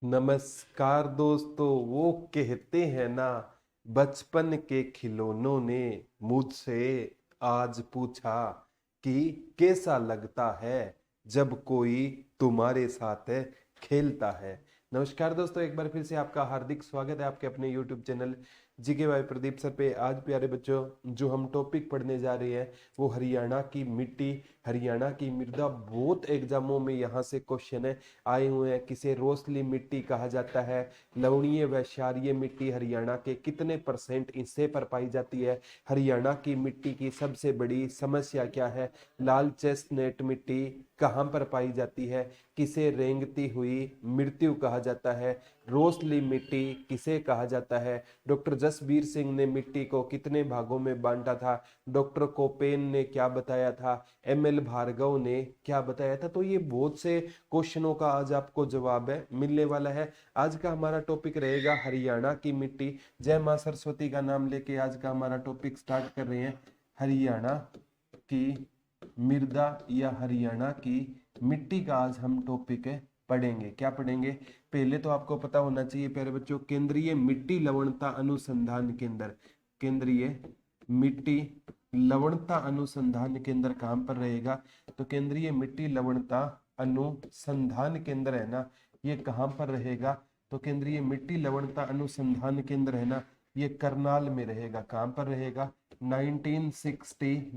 नमस्कार दोस्तों। वो कहते हैं ना, बचपन के खिलौनों ने मुझसे आज पूछा कि कैसा लगता है जब कोई तुम्हारे साथ खेलता है। नमस्कार दोस्तों, एक बार फिर से आपका हार्दिक स्वागत है आपके अपने YouTube चैनल जीके भाई प्रदीप सर पे। आज प्यारे बच्चों, जो हम टॉपिक पढ़ने जा रहे हैं वो हरियाणा की मिट्टी, हरियाणा की मृदा। बहुत एग्जामों में यहाँ से क्वेश्चन है आए हुए हैं। किसे रोसली मिट्टी कहा जाता है, लवणीय व क्षारीय मिट्टी हरियाणा के कितने परसेंट हिस्से पर पाई जाती है, हरियाणा की मिट्टी की सबसे बड़ी समस्या क्या है, लाल चेस्टनट मिट्टी कहाँ पर पाई जाती है, किसे रेंगती हुई मृत्यु कहा जाता है, रोसली मिट्टी किसे कहा जाता है, डॉक्टर जसबीर सिंह ने मिट्टी को कितने भागों में बांटा था, डॉक्टर कोपेन ने क्या बताया था, ML भार्गव ने क्या बताया था। तो ये बहुत से क्वेश्चनों का आज आपको जवाब है मिलने वाला है। आज का हमारा टॉपिक रहेगा हरियाणा की मिट्टी। जय मां सरस्वती का नाम लेके आज का हमारा टॉपिक स्टार्ट कर रहे हैं। हरियाणा की मृदा या हरियाणा की मिट्टी का आज हम टॉपिक पढ़ेंगे। क्या पढ़ेंगे? पहले तो आपको पता होना चाहिए प्यारे बच्चों, केंद्रीय मिट्टी लवणता अनुसंधान केंद्र, केंद्रीय मिट्टी लवणता अनुसंधान केंद्र कहाँ पर रहेगा? तो केंद्रीय मिट्टी लवणता अनुसंधान केंद्र है ना, ये कहाँ पर रहेगा? तो केंद्रीय मिट्टी लवणता अनुसंधान केंद्र है ना, ये करनाल में रहेगा। कहाँ पर रहेगा? 1969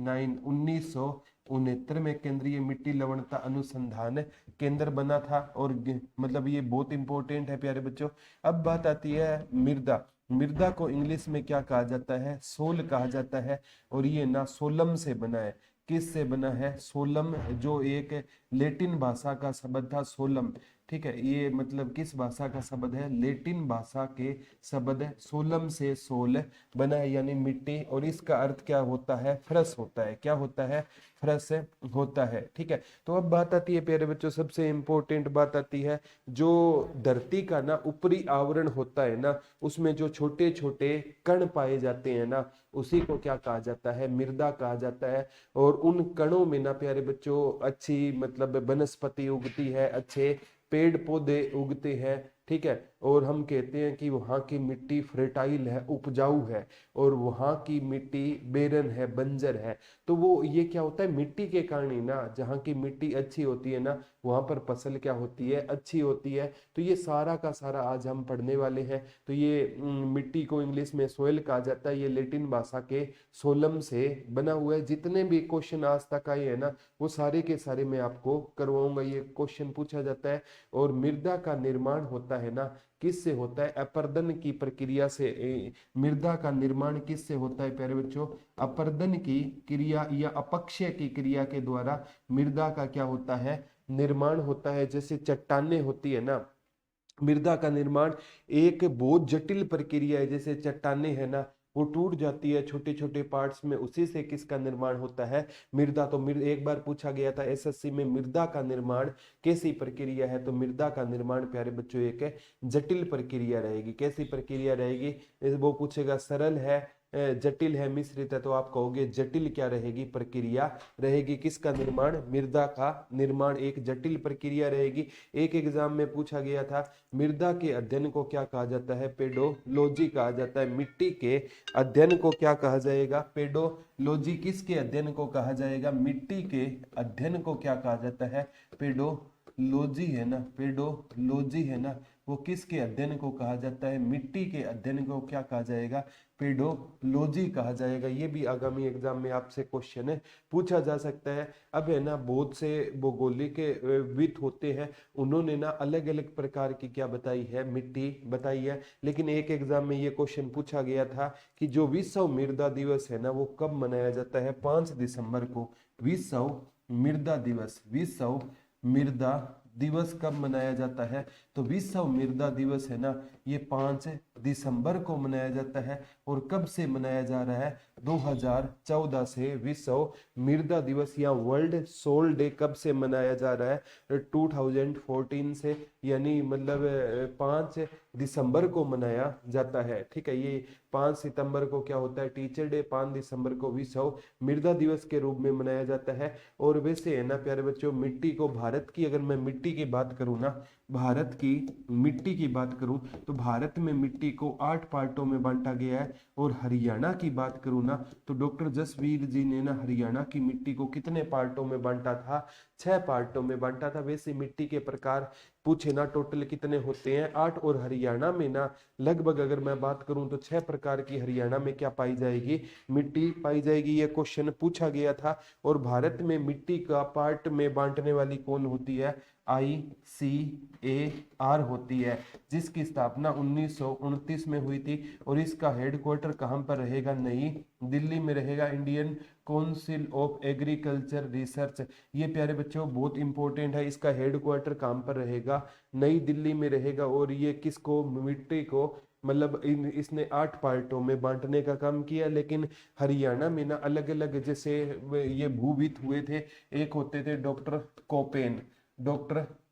1969 में केंद्रीय मिट्टी लवणता अनुसंधान केंद्र बना था। और मतलब ये बहुत इंपॉर्टेंट है प्यारे बच्चों। अब बात आती है मृदा। मृदा को इंग्लिश में क्या कहा जाता है? सोल कहा जाता है। और ये ना सोलम से बना है। किस से बना है? सोलम, जो एक लेटिन भाषा का शब्द था सोलम। ठीक है, ये मतलब किस भाषा का शब्द है? लेटिन भाषा के शब्द सोलम से सोल बना है, यानी मिट्टी। और इसका अर्थ क्या होता है? फ्रस होता है। क्या होता है? फ्रस होता है। ठीक है, तो अब बात आती है प्यारे बच्चों, सबसे इंपॉर्टेंट बात आती है, जो धरती का ना ऊपरी आवरण होता है ना, उसमें जो छोटे छोटे कण पाए जाते हैं ना, उसी को क्या कहा जाता है? मृदा कहा जाता है। और उन कणों में ना प्यारे बच्चों अच्छी मतलब वनस्पति उगती है, अच्छे पेड़ पौधे उगते हैं। ठीक है, और हम कहते हैं कि वहाँ की मिट्टी फर्टाइल है, उपजाऊ है, और वहाँ की मिट्टी बेरन है, बंजर है। तो वो ये क्या होता है? मिट्टी के कारण ही ना, जहाँ की मिट्टी अच्छी होती है ना, वहाँ पर फसल क्या होती है? अच्छी होती है। तो ये सारा का सारा आज हम पढ़ने वाले हैं। तो ये मिट्टी को इंग्लिश में सोयल कहा जाता है। ये लेटिन भाषा के सोलम से बना हुआ है। जितने भी क्वेश्चन आज तक आए हैं ना, वो सारे के सारे मैं आपको करवाऊंगा। ये क्वेश्चन पूछा जाता है। और मृदा का निर्माण होता है ना, किससे होता है? अपर्दन की प्रक्रिया से। मृदा का निर्माण किससे होता है प्यारे बच्चों? अपर्दन की क्रिया या अपक्षय की क्रिया के द्वारा मृदा का क्या होता है? निर्माण होता है। जैसे चट्टाने होती है ना, मृदा का निर्माण एक बहुत जटिल प्रक्रिया है। जैसे चट्टाने है ना, वो टूट जाती है छोटे छोटे पार्ट्स में, उसी से किसका निर्माण होता है? मृदा। तो मृदा एक बार पूछा गया था SSC में, मृदा का निर्माण कैसी प्रक्रिया है? तो मृदा का निर्माण प्यारे बच्चों एक जटिल प्रक्रिया रहेगी। कैसी प्रक्रिया रहेगी? वो पूछेगा सरल है, जटिल है, मिश्रित है, तो आप कहोगे जटिल क्या रहेगी? प्रक्रिया रहेगी। किसका निर्माण? मृदा का निर्माण एक जटिल प्रक्रिया रहेगी। एक एग्जाम में पूछा गया था, मृदा के अध्ययन को क्या कहा जाता है? पेडोलॉजी कहा जाता है। मिट्टी के अध्ययन को क्या कहा जाएगा? पेडोलॉजी। किसके अध्ययन को कहा जाएगा? मिट्टी के अध्ययन को क्या कहा जाता है? पेडोलॉजी है ना, पेडोलॉजी है ना, वो किसके अध्ययन को कहा जाता है? मिट्टी के अध्ययन को क्या कहा जाएगा? पेडोलॉजी कहा जाएगा। ये भी आगामी एग्जाम में आपसे क्वेश्चन है पूछा जा सकता है। अब है ना, बहुत से भौगोलिक विद होते हैं, उन्होंने ना अलग अलग प्रकार की क्या बताई है? मिट्टी बताई है। लेकिन एक एग्जाम में ये क्वेश्चन पूछा गया था कि जो विश्व मृदा दिवस है ना, वो कब मनाया जाता है? 5 दिसंबर को। विश्व मृदा दिवस, विश्व मृदा दिवस कब मनाया जाता है? तो विश्व मृदा दिवस है ना, ये 5 दिसंबर को मनाया जाता है। और कब से मनाया जा रहा है? 2014 से विश्व मृदा दिवस या वर्ल्ड सोल डे कब से मनाया जा रहा है? 2014 से, यानी मतलब 5 दिसंबर को मनाया जाता है। ठीक है, ये 5 सितंबर को क्या होता है? Teacher day. 5 दिसंबर को विश्व मृदा दिवस के रूप में मनाया जाता है। और वैसे है ना प्यारे बच्चों, मिट्टी को, भारत की अगर मैं मिट्टी मिट्टी की बात करूँ ना, भारत की मिट्टी की बात करूं तो भारत में मिट्टी को 8 पार्टों में बांटा गया है। और हरियाणा की बात करूं ना तो डॉक्टर जसवीर जी ने ना हरियाणा की मिट्टी को कितने पार्टों में बांटा था, 6 पार्टों में बांटा था। वैसे मिट्टी के प्रकार पूछे ना टोटल कितने होते हैं, 8। और हरियाणा में ना लगभग अगर मैं बात करूं तो 6 प्रकार की हरियाणा में क्या पाई जाएगी, मिट्टी पाई जाएगी। ये क्वेश्चन पूछा गया था। और भारत में मिट्टी का पार्ट में बांटने वाली कौन होती है, ICAR होती है, जिसकी स्थापना 1929 में हुई थी। और इसका हेडक्वार्टर कहाँ पर रहेगा, नई दिल्ली में रहेगा, Indian council of agriculture research. ये प्यारे बच्चों बहुत इंपॉर्टेंट है, इसका हेडक्वार्टर कहाँ पर रहेगा, नई दिल्ली में रहेगा। और ये किसको, मिट्टी को मतलब इसने 8 पार्टों में बांटने का काम किया। लेकिन हरियाणा में ना अलग अलग जैसे ये भूवित हुए थे, एक होते थे डॉक्टर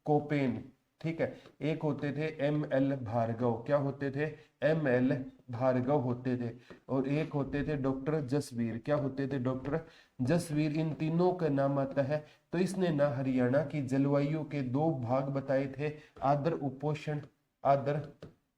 कोपेन, ठीक है, एक होते थे ML भार्गव, क्या होते थे, ML भार्गव होते थे। और एक होते थे डॉक्टर जसवीर, क्या होते थे, डॉक्टर जसवीर। इन तीनों का नाम आता है। तो इसने ना हरियाणा की जलवायु के 2 भाग बताए थे, आदर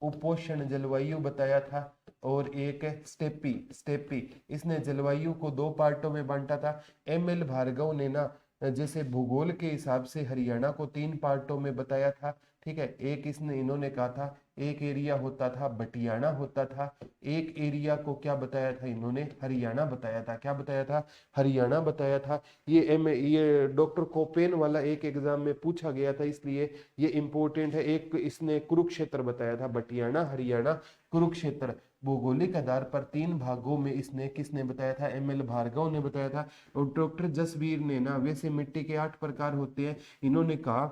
उपोष्ण जलवायु बताया था, और एक स्टेपी। इसने जलवायु को 2 पार्टों में बांटा था। ML भार्गव ने ना जैसे भूगोल के हिसाब से हरियाणा को 3 पार्टों में बताया था, ठीक है। एक इन्होंने कहा था, एक एरिया होता था बटियाना होता था, एक एरिया को क्या बताया था इन्होंने, हरियाणा बताया था। क्या बताया था, हरियाणा बताया था। ये डॉक्टर कोपेन वाला एक एग्जाम में पूछा गया था, इसलिए ये इंपॉर्टेंट है। एक इसने कुरुक्षेत्र बताया था, बटियाना, हरियाणा, कुरुक्षेत्र। भौगोलिक आधार पर 3 भागों में इसने किसने बताया था, ML भार्गव ने बताया था। और डॉक्टर जसवीर ने ना, वैसे मिट्टी के 8 प्रकार होते हैं, इन्होंने कहा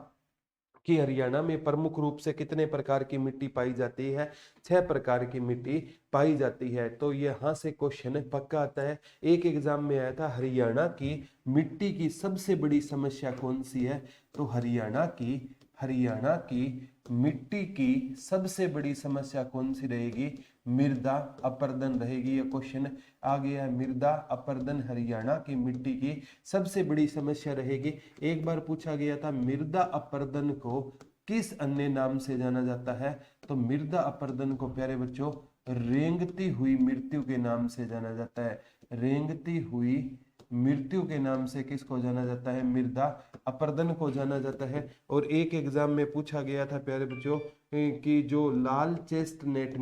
कि हरियाणा में प्रमुख रूप से कितने प्रकार की मिट्टी पाई जाती है, 6 प्रकार की मिट्टी पाई जाती है। तो यहाँ से क्वेश्चन पक्का आता है, एक एग्जाम में आया था, हरियाणा की मिट्टी की सबसे बड़ी समस्या कौन सी है। तो हरियाणा की मिट्टी की सबसे बड़ी समस्या कौन सी रहेगी, मृदा अपरदन रहेगी। ये क्वेश्चन आ गया है, मृदा अपरदन हरियाणा की मिट्टी की सबसे बड़ी समस्या रहेगी। एक बार पूछा गया था, मृदा अपरदन को किस अन्य नाम से जाना जाता है। तो मृदा अपरदन को प्यारे बच्चों रेंगती हुई मृत्यु के नाम से जाना जाता है। रेंगती हुई मृत्यु के नाम से किसको जाना जाता है, मृदा अपरदन को जाना जाता है। और एक एग्जाम में पूछा गया था प्यारे बच्चों कि जो लाल चेस्ट नेट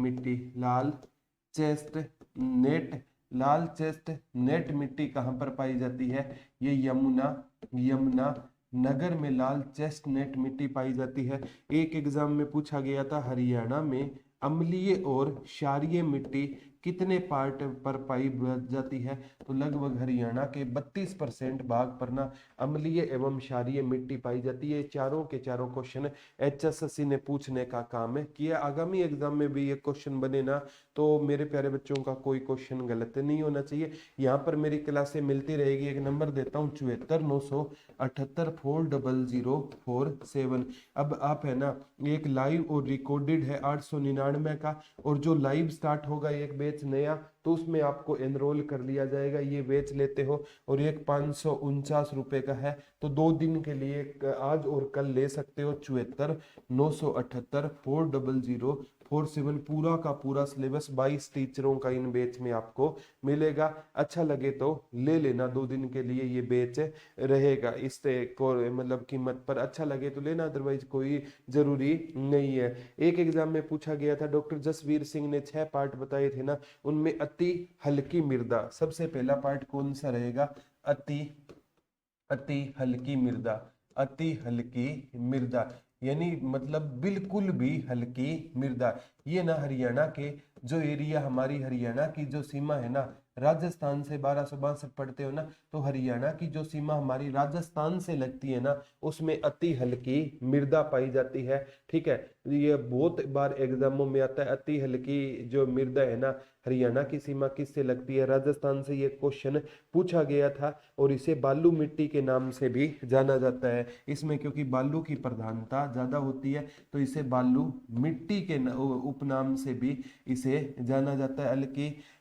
मिट्टी कहाँ पर पाई जाती है, ये यमुना नगर में लाल चेस्टनट मिट्टी पाई जाती है। एक एग्जाम में पूछा गया था, हरियाणा में अम्लीय और क्षारीय मिट्टी कितने पार्ट पर पाई जाती है। तो लगभग हरियाणा के 32% भाग पर ना अम्लीय एवं क्षारीय मिट्टी पाई जाती है। चारों के चारों क्वेश्चन HSSC ने पूछने का काम किया। आगामी एग्जाम में भी ये क्वेश्चन बने ना तो मेरे प्यारे बच्चों का कोई क्वेश्चन गलत नहीं होना चाहिए। यहाँ पर मेरी क्लासें मिलती रहेगी। एक नंबर देता हूँ 74 978 40047। अब आप है ना, एक लाइव और रिकॉर्डेड है 899 का, और जो लाइव स्टार्ट होगा एक बैच नया, तो उसमें आपको एनरोल कर लिया जाएगा। ये बैच लेते हो और एक 549 रुपए का है, तो 2 दिन के लिए आज और कल ले सकते हो। 74 978 40047 पूरा का पूरा सिलेबस 22 टीचरों का इन बैच में आपको मिलेगा। अच्छा लगे तो ले लेना, 2 दिन के लिए ये बैच रहेगा। इससे मतलब कीमत पर अच्छा लगे तो लेना, अदरवाइज कोई जरूरी नहीं है। एक एग्जाम में पूछा गया था, डॉक्टर जसवीर सिंह ने 6 पार्ट बताए थे ना, उनमें अति हल्की मृदा सबसे पहला पार्ट कौन सा रहेगा, अति हल्की मृदा यानी मतलब बिल्कुल भी हल्की मृदा। ये ना हरियाणा के जो एरिया, हमारी हरियाणा की जो सीमा है ना, राजस्थान से 1262 पढ़ते हो ना, तो हरियाणा की जो सीमा हमारी राजस्थान से लगती है ना, उसमें अति हल्की मृदा पाई जाती है। ठीक है, ये बहुत बार एग्जामों में आता है, अति हल्की जो मृदा है ना, हरियाणा की सीमा किससे लगती है, राजस्थान से। ये क्वेश्चन पूछा गया था। और इसे बालू मिट्टी के नाम से भी जाना जाता है। इसमें क्योंकि बालू की प्रधानता ज्यादा होती है, तो इसे बालू मिट्टी के उपनाम से भी इसे जाना जाता है,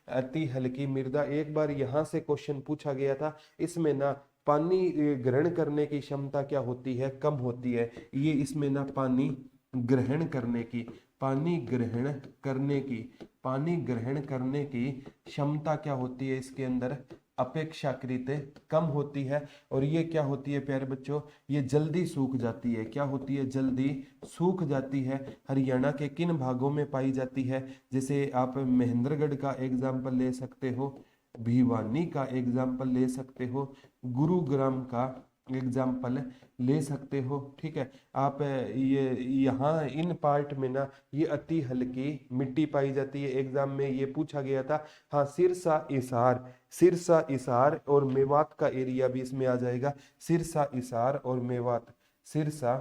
अति हल्की मृदा। एक बार यहाँ से क्वेश्चन पूछा गया था, इसमें ना पानी ग्रहण करने की क्षमता क्या होती है, कम होती है। ये इसमें ना पानी ग्रहण करने की, पानी ग्रहण करने की, पानी ग्रहण करने की क्षमता क्या होती है इसके अंदर, अपेक्षाकृत कम होती है। और ये क्या होती है प्यारे बच्चों, ये जल्दी सूख जाती है। क्या होती है, जल्दी सूख जाती है। हरियाणा के किन भागों में पाई जाती है, जैसे आप महेंद्रगढ़ का एग्जाम्पल ले सकते हो, भिवानी का एग्जाम्पल ले सकते हो, गुरुग्राम का एग्जाम्पल ले सकते हो। ठीक है, आप ये यहाँ इन पार्ट में ना ये अति हल्की मिट्टी पाई जाती है। एग्जाम में ये पूछा गया था। हाँ, सिरसा हिसार, सिरसा हिसार और मेवात का एरिया भी इसमें आ जाएगा। सिरसा हिसार और मेवात, सिरसा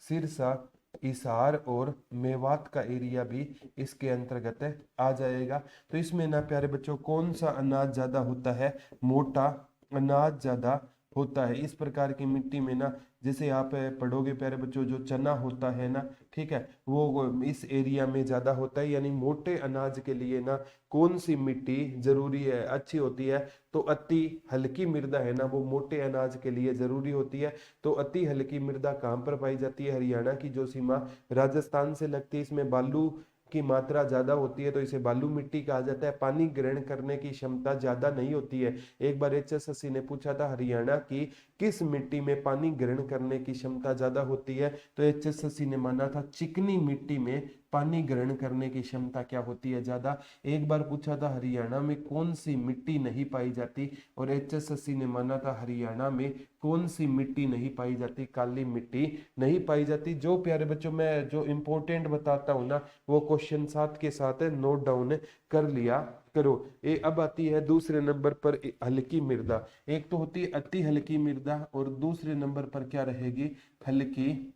सिरसा हिसार और मेवात का एरिया भी इसके अंतर्गत आ जाएगा। तो इसमें ना प्यारे बच्चों कौन सा अनाज ज्यादा होता है, मोटा अनाज ज्यादा होता है। इस प्रकार की मिट्टी में ना, जैसे आप पढ़ोगे प्यारे बच्चों, जो चना होता है ना, ठीक है, वो इस एरिया में ज्यादा होता है। यानी मोटे अनाज के लिए ना कौन सी मिट्टी जरूरी है, अच्छी होती है, तो अति हल्की मृदा है ना, वो मोटे अनाज के लिए जरूरी होती है। तो अति हल्की मृदा कहाँ पर पाई जाती है, हरियाणा की जो सीमा राजस्थान से लगती है, इसमें बालू की मात्रा ज्यादा होती है, तो इसे बालू मिट्टी कहा जाता है। पानी ग्रहण करने की क्षमता ज्यादा नहीं होती है। एक बार एचएसएससी ने पूछा था हरियाणा की किस मिट्टी में पानी ग्रहण करने की क्षमता ज्यादा होती है, तो एचएसएससी ने माना था चिकनी मिट्टी में पानी ग्रहण करने की क्षमता क्या होती है, ज्यादा। एक बार पूछा था हरियाणा में कौन सी मिट्टी नहीं पाई जाती, और एचएसएससी ने माना था हरियाणा में कौन सी मिट्टी नहीं पाई जाती, काली मिट्टी नहीं पाई जाती। जो प्यारे बच्चों मैं जो इंपॉर्टेंट बताता हूँ ना, वो क्वेश्चन साथ के साथ नोट डाउन कर लिया करो। ये अब आती है दूसरे नंबर पर हल्की मृदा। एक तो होती है अति हल्की मृदा, और दूसरे नंबर पर क्या रहेगी, हल्की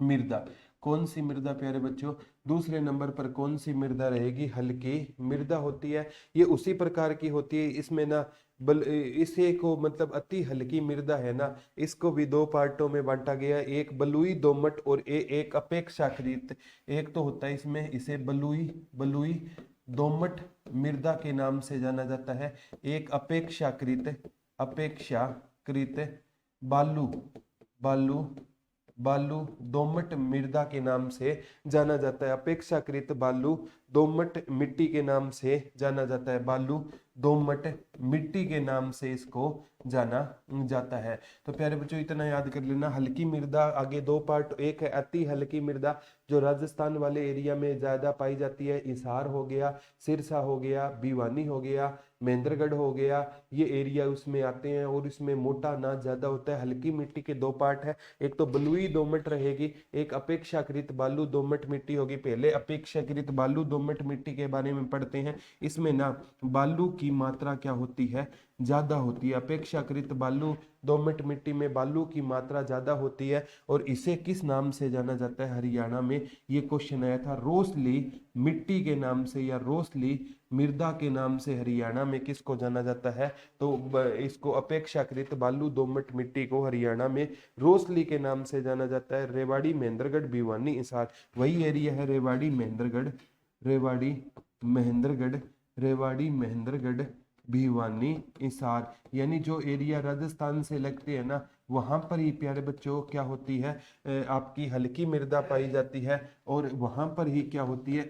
मृदा। कौन सी मृदा प्यारे बच्चों, दूसरे नंबर पर कौन सी मृदा रहेगी, हल्की मृदा होती है। ये उसी प्रकार की होती है। इसमें ना इसे को मतलब अति हल्की मृदा है ना, इसको भी दो पार्टों में बांटा गया है, एक बलुई दोमट और एक अपेक्षाकृत। एक तो होता है इसमें, इसे बलुई बलुई दोमट मृदा के नाम से जाना जाता है। एक अपेक्षाकृत अपेक्षाकृत बालू बालू बालू दोमट मृदा के नाम से जाना जाता है। अपेक्षाकृत बालू दोमट मिट्टी के नाम से जाना जाता है। बालू दोमट मिट्टी के नाम से इसको जाना जाता है। तो प्यारे बच्चों इतना याद कर लेना। हल्की मृदा आगे दो पार्ट, एक है अति हल्की मृदा जो राजस्थान वाले एरिया में ज्यादा पाई जाती है, हिसार हो गया, सिरसा हो गया, भिवानी हो गया, महेंद्रगढ़ हो गया, ये एरिया उसमें आते हैं, और इसमें मोटा अनाज ज्यादा होता है। हल्की मिट्टी के दो पार्ट है, एक तो बलुई दोमट रहेगी, एक अपेक्षाकृत बालू दोमट मिट्टी होगी। पहले अपेक्षाकृत बालू दोमट मिट्टी के बारे में पढ़ते हैं। इसमें ना बालू की मात्रा क्या होती है, ज्यादा होती है। अपेक्षाकृत बालू दोमट मिट्टी में बालू की मात्रा ज्यादा होती है, और इसे किस नाम से जाना जाता है, हरियाणा में ये क्वेश्चन आया था, रोसली मिट्टी के नाम से या रोसली मृदा के नाम से हरियाणा में किसको जाना जाता है, तो इसको अपेक्षाकृत बालू दोमट मिट्टी को हरियाणा में रोसली के नाम से जाना जाता है। रेवाड़ी महेंद्रगढ़ भिवानी हिसार वही एरिया है, रेवाड़ी महेंद्रगढ़ रेवाड़ी महेंद्रगढ़ रेवाड़ी महेंद्रगढ़ भिवानी हिसार, यानी जो एरिया राजस्थान से लगते हैं ना, वहां पर ही प्यारे बच्चों क्या होती है, आपकी हल्की मृदा पाई जाती है, और वहां पर ही क्या होती है,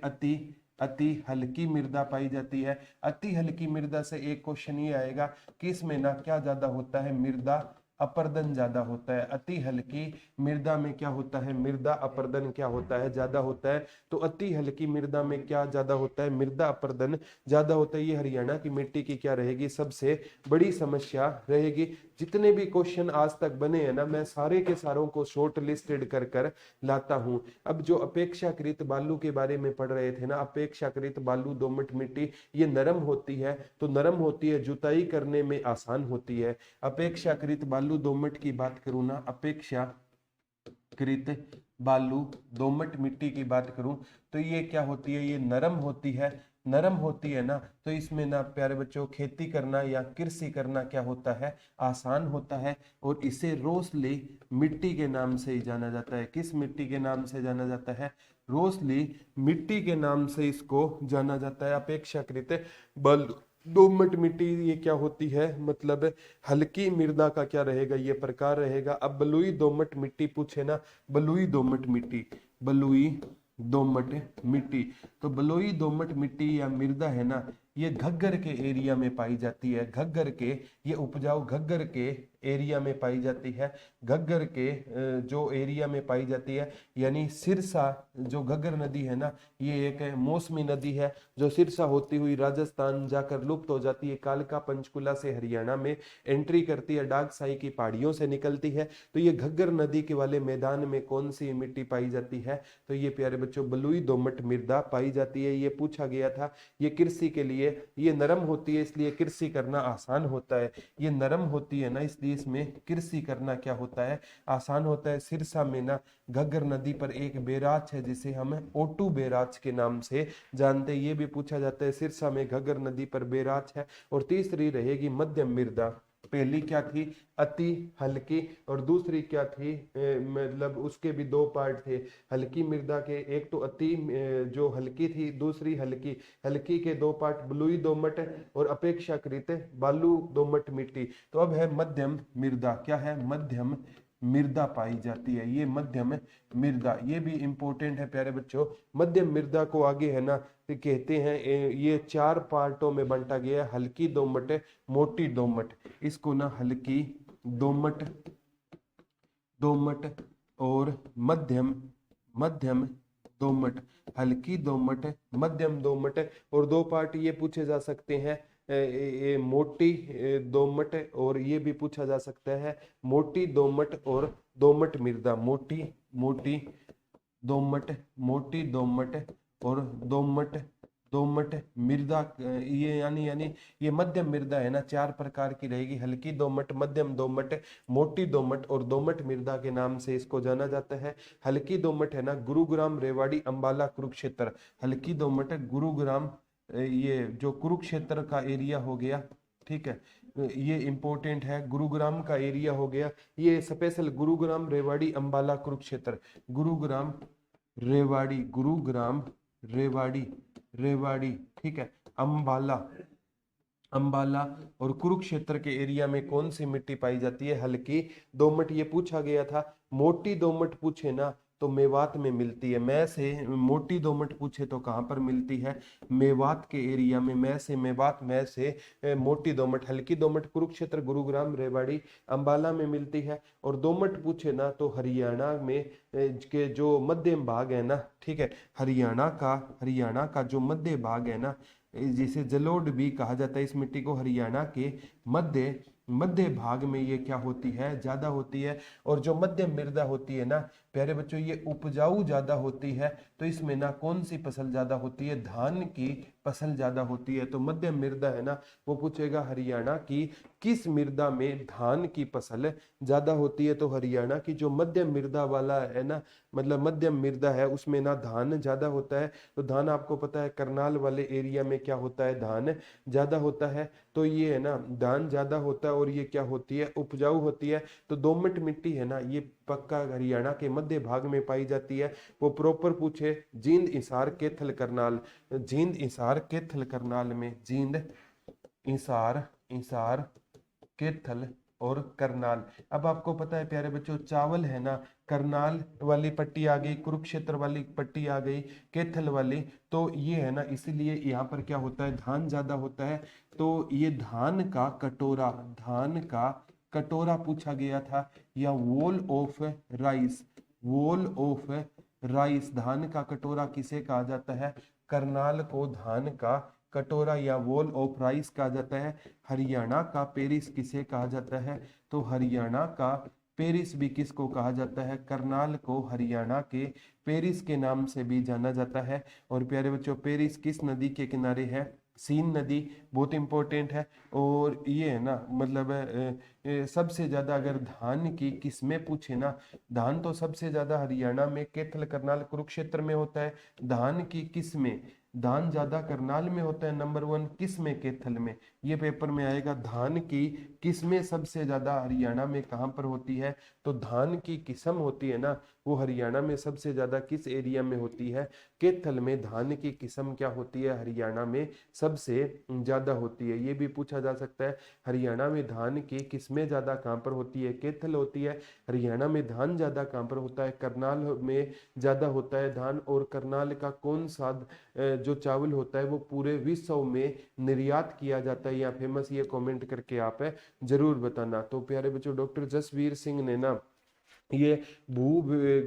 अति हल्की मृदा पाई जाती है। अति हल्की मृदा से एक क्वेश्चन ये आएगा कि इसमें ना क्या ज्यादा होता है, मृदा अपर्दन ज्यादा होता है। अति हल्की मृदा में क्या होता है, मृदा अपर्दन क्या होता है, ज्यादा होता है। तो अति हल्की मृदा में क्या ज्यादा होता है, मृदा अपर्दन ज्यादा होता है। ये हरियाणा की मिट्टी की क्या रहेगी, सबसे बड़ी समस्या रहेगी। जितने भी क्वेश्चन आज तक बने हैं ना, मैं सारे के सारों को शॉर्ट लिस्टेड कर कर लाता हूं। अब जो अपेक्षाकृत बालू के बारे में पढ़ रहे थे ना, अपेक्षाकृत बालू दोमट मिट्टी ये नरम होती है, तो नरम होती है, जुताई करने में आसान होती है। अपेक्षाकृत बालू दोमट की बात करूं ना, अपेक्षाकृत बालू दोमट मिट्टी की बात करूं, तो ये क्या होती है, ये नरम होती है। नरम होती है ना, तो इसमें ना प्यारे बच्चों खेती करना या कृषि करना क्या होता है, आसान होता है। और इसे रोसली मिट्टी के नाम से ही जाना जाता है। किस मिट्टी के नाम से जाना जाता है, रोसली मिट्टी के नाम से इसको जाना जाता है। अपेक्षाकृत बालू दोमट मिट्टी ये क्या होती है, मतलब हल्की मृदा का क्या रहेगा, ये प्रकार रहेगा। अब बलुई दोमट मिट्टी पूछे ना, बलुई दोमट मिट्टी, बलुई दोमट मिट्टी, तो बलुई दोमट मिट्टी या मृदा है ना, ये घग्गर के एरिया में पाई जाती है। घग्गर के, ये उपजाऊ घग्गर के एरिया में पाई जाती है। घग्गर के जो एरिया में पाई जाती है, यानी सिरसा, जो घग्गर नदी है ना, ये एक मौसमी नदी है जो सिरसा होती हुई राजस्थान जाकर लुप्त हो जाती है, कालका पंचकुला से हरियाणा में एंट्री करती है, डागसाई की पहाड़ियों से निकलती है। तो ये घग्गर नदी के वाले मैदान में कौन सी मिट्टी पाई जाती है, तो ये प्यारे बच्चों बलुई दोमट मृदा पाई जाती है। ये पूछा गया था। ये कृषि के लिए, ये नरम होती है इसलिए कृषि करना आसान होता है। ये नरम होती है ना, इसलिए इसमें कृषि करना क्या होता है, आसान होता है। सिरसा में ना घग्गर नदी पर एक बैराज है जिसे हम ओटू बैराज के नाम से जानते हैं। ये भी पूछा जाता है, सिरसा में घग्गर नदी पर बैराज है। और तीसरी रहेगी मध्यम मृदा। पहली क्या थी, अति हल्की, और दूसरी क्या थी, मतलब उसके भी दो पार्ट थे हल्की मृदा के, एक तो अति जो हल्की थी, दूसरी हल्की। हल्की के दो पार्ट बलुई दोमट और अपेक्षाकृत बालू दोमट मिट्टी। तो अब है मध्यम मृदा, क्या है, मध्यम मृदा पाई जाती है। ये मध्यम मृदा, ये भी इंपॉर्टेंट है प्यारे बच्चों। मध्यम मृदा को आगे है ना कहते हैं, ये चार पार्टों में बांटा गया है, हल्की दोमट, मोटी दोमट। इसको ना हल्की दोमट, दोमट और मध्यम, मध्यम दोमट, हल्की दोमट, मध्यम दोमट। और दो पार्ट ये पूछे जा सकते हैं, मोटी दोमट, और ये भी पूछा जा सकता है मोटी दोमट और दोमट मृदा। मोटी, मोटी दोमट, मोटी दोमट और दोमट, दोमट मृदा। ये यानी ये मध्यम मृदा है ना, चार प्रकार की रहेगी, हल्की दोमट, मध्यम दोमट, मोटी दोमट और दोमट मृदा के नाम से इसको जाना जाता है। हल्की दोमट है ना, गुरुग्राम, रेवाड़ी, अंबाला, कुरुक्षेत्र। हल्की दोमट गुरुग्राम, ये जो कुरुक्षेत्र का एरिया हो गया, ठीक है, ये इंपॉर्टेंट है, गुरुग्राम का एरिया हो गया। ये स्पेशल गुरुग्राम, रेवाड़ी, अंबाला, कुरुक्षेत्र। गुरुग्राम, रेवाड़ी, गुरुग्राम, रेवाड़ी, रेवाड़ी, ठीक है, अंबाला, अंबाला और कुरुक्षेत्र के एरिया में कौन सी मिट्टी पाई जाती है, हल्की दोमट। ये पूछा गया था। मोटी दोमट पूछे ना तो मेवात में मिलती है। मैं से मोटी दोमट पूछे तो कहाँ पर मिलती है, मेवात के एरिया में। मैं से मेवात, मैं से मोटी दोमट। हल्की दोमट कुरुक्षेत्र, गुरुग्राम, रेवाड़ी, अंबाला में मिलती है। और दोमट पूछे ना तो हरियाणा में के जो मध्यम भाग है ना, ठीक है, हरियाणा का जो मध्य भाग है ना, जिसे जलोढ़ भी कहा जाता है, इस मिट्टी को हरियाणा के मध्य भाग में ये क्या होती है, ज्यादा होती है। और जो मध्यम मृदा होती है ना प्यारे बच्चों, ये उपजाऊ ज्यादा होती है। तो इसमें ना कौन सी फसल ज्यादा होती है, धान की फसल ज्यादा होती है। तो मध्यम मृदा है ना, वो पूछेगा हरियाणा की किस मृदा में धान की फसल ज्यादा होती है। तो हरियाणा की जो मध्यम मृदा वाला है ना, मतलब मध्यम मृदा है, उसमें ना धान ज्यादा होता है। तो धान आपको पता है करनाल वाले एरिया में क्या होता है, धान ज्यादा होता है। तो ये है ना धान ज्यादा होता है और ये क्या होती है, उपजाऊ होती है। तो दोमट मिट्टी है ना, ये पक्का हरियाणा के मध्य भाग में पाई जाती है। वो प्रॉपर पूछे जींद, हिसार, कैथल, करनाल। जींद, हिसार, कैथल, करनाल में, जींद, हिसार, हिसार, कैथल और करनाल। अब आपको पता है प्यारे बच्चों, चावल है ना, करनाल वाली पट्टी आ गई, कुरुक्षेत्र वाली पट्टी आ गई, कैथल वाली। तो ये है ना, इसीलिए यहाँ पर क्या होता है, धान ज्यादा होता है। तो ये धान का कटोरा, धान का कटोरा पूछा गया था, या wall of rice, wall of rice. धान का कटोरा किसे कहा जाता है, करनाल को धान का कटोरा या वॉल ऑफ राइस कहा जाता है। हरियाणा का पेरिस किसे कहा जाता है, तो हरियाणा का पेरिस भी किसको कहा जाता है, करनाल को हरियाणा के पेरिस के नाम से भी जाना जाता है। और प्यारे बच्चों, पेरिस किस नदी के किनारे है, सीन नदी, बहुत इंपॉर्टेंट है। और ये है ना, मतलब सबसे ज्यादा अगर धान की किस्में पूछे ना, धान तो सबसे ज्यादा हरियाणा में कैथल, करनाल, कुरुक्षेत्र में होता है। धान की किस्में, धान ज्यादा करनाल में होता है नंबर 1, किस में, कैथल में। ये पेपर में आएगा। धान की किस्में सबसे ज्यादा हरियाणा में कहाँ पर होती है? तो धान की किस्म होती है ना, वो हरियाणा में सबसे ज्यादा किस एरिया में होती है? कैथल में धान की किस्म क्या होती है? हरियाणा में सबसे ज्यादा होती है। ये भी पूछा जा सकता है, हरियाणा में धान की किस्में ज्यादा कहाँ पर होती है? कैथल होती है। हरियाणा में धान ज्यादा कहाँ पर होता है? करनाल में ज्यादा होता है धान। और करनाल का कौन सा जो चावल होता है वो पूरे विश्व में निर्यात किया जाता है या फेमस? ये कमेंट करके आप जरूर बताना। तो प्यारे बच्चों, डॉक्टर जसवीर सिंह ने ना ये भू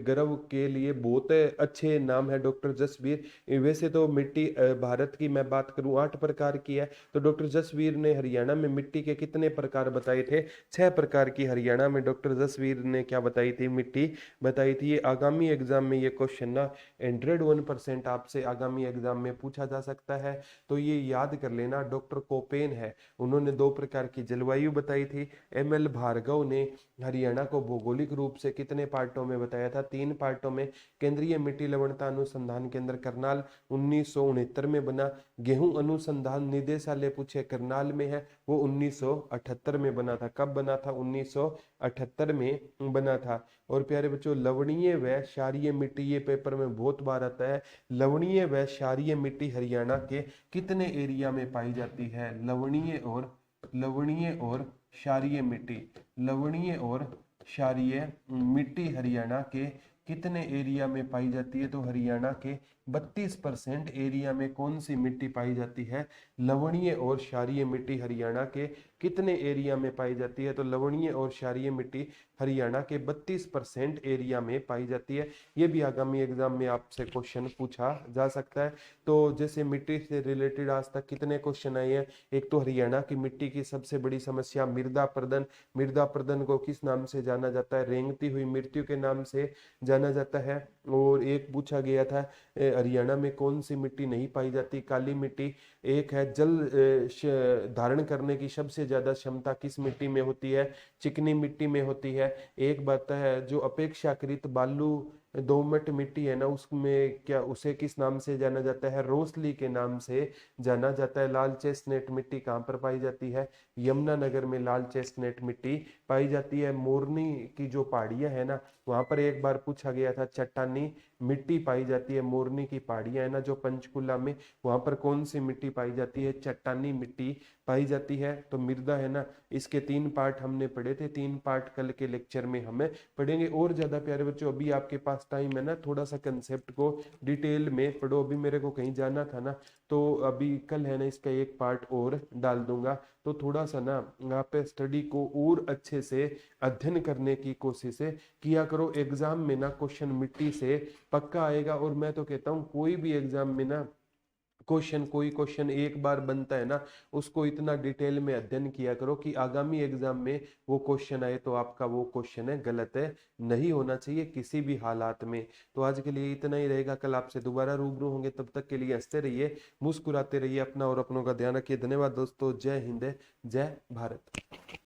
गर्भ के लिए बहुत अच्छे नाम है डॉक्टर जसवीर। वैसे तो मिट्टी भारत की मैं बात करूं 8 प्रकार की है, तो डॉक्टर जसवीर ने हरियाणा में मिट्टी के कितने प्रकार बताए थे? 6 प्रकार की हरियाणा में डॉक्टर जसवीर ने क्या बताई थी? मिट्टी बताई थी। ये आगामी एग्जाम में ये क्वेश्चन ना 101% आपसे आगामी एग्जाम में पूछा जा सकता है, तो ये याद कर लेना। डॉक्टर कोपेन है, उन्होंने 2 प्रकार की जलवायु बताई थी। ML भार्गव ने हरियाणा को भौगोलिक रूप से कितने पार्टों में बताया था? 3 पार्टों में। केंद्रीय मिट्टी लवणता अनुसंधान केंद्र करनाल 1969 में बना। गेहूं अनुसंधान निदेशालय पूछे करनाल में है, वो 1978 में बना था। कब बना था? 1978 में बना था। और प्यारे बच्चों, लवणीय व क्षारीय मिट्टी, ये पेपर में बहुत बार आता है। लवणीय व क्षारीय मिट्टी हरियाणा के कितने एरिया में पाई जाती है? लवणीय और क्षारीय मिट्टी, लवणीय और क्षारीय मिट्टी हरियाणा के कितने एरिया में पाई जाती है? तो हरियाणा के 32% एरिया में कौन सी मिट्टी पाई जाती है? लवणीय और क्षारीय मिट्टी हरियाणा के कितने एरिया में पाई जाती है? तो लवणीय और क्षारीय मिट्टी हरियाणा के 32% एरिया में पाई जाती है। ये भी आगामी एग्जाम में आपसे क्वेश्चन पूछा जा सकता है। तो जैसे मिट्टी से रिलेटेड आज तक कितने क्वेश्चन आए हैं? एक तो हरियाणा की मिट्टी की सबसे बड़ी समस्या मृदा प्रदन, मृदा प्रदन को किस नाम से जाना जाता है? रेंगती हुई मृत्यु के नाम से जाना जाता है। और एक पूछा गया था, हरियाणा में कौन सी मिट्टी नहीं पाई जाती? काली मिट्टी। एक है जल धारण करने की सबसे ज्यादा क्षमता किस मिट्टी में होती है? चिकनी मिट्टी में होती है। एक बात है जो अपेक्षाकृत बालू दोमट मिट्टी है ना, उसमें क्या उसे किस नाम से जाना जाता है? रोसली के नाम से जाना जाता है। लाल चेस्टनट मिट्टी कहाँ पर पाई जाती है? यमुनानगर में लाल चेस्टनट मिट्टी पाई जाती है। मोरनी की जो पहाड़ियां है ना, वहां पर एक बार पूछा गया था, चट्टानी मिट्टी पाई जाती है। मोरनी की पहाड़ियां है ना जो पंचकुला में, वहां पर कौन सी मिट्टी पाई जाती है? चट्टानी मिट्टी पाई जाती है। तो मृदा है ना, इसके 3 पार्ट हमने पढ़े थे, 3 पार्ट कल के लेक्चर में हमें पढ़ेंगे। और ज्यादा प्यारे बच्चों, अभी आपके पास टाइम है ना, थोड़ा सा कंसेप्ट को डिटेल में पढ़ो। अभी मेरे को कहीं जाना था ना, तो अभी कल है ना इसका एक पार्ट और डाल दूंगा। तो थोड़ा सा ना आप स्टडी को और अच्छे से अध्ययन करने की कोशिश किया करो। एग्जाम में ना क्वेश्चन मिट्टी से पक्का आएगा। और मैं तो कहता हूँ कोई भी एग्जाम में ना कोई क्वेश्चन एक बार बनता है ना, उसको इतना डिटेल में अध्ययन किया करो कि आगामी एग्जाम में वो क्वेश्चन आए तो आपका वो क्वेश्चन है गलत है नहीं होना चाहिए किसी भी हालात में। तो आज के लिए इतना ही रहेगा, कल आपसे दोबारा रूबरू होंगे। तब तक के लिए हंसते रहिए, मुस्कुराते रहिए, अपना और अपनों का ध्यान रखिए। धन्यवाद दोस्तों। जय हिंद, जय भारत।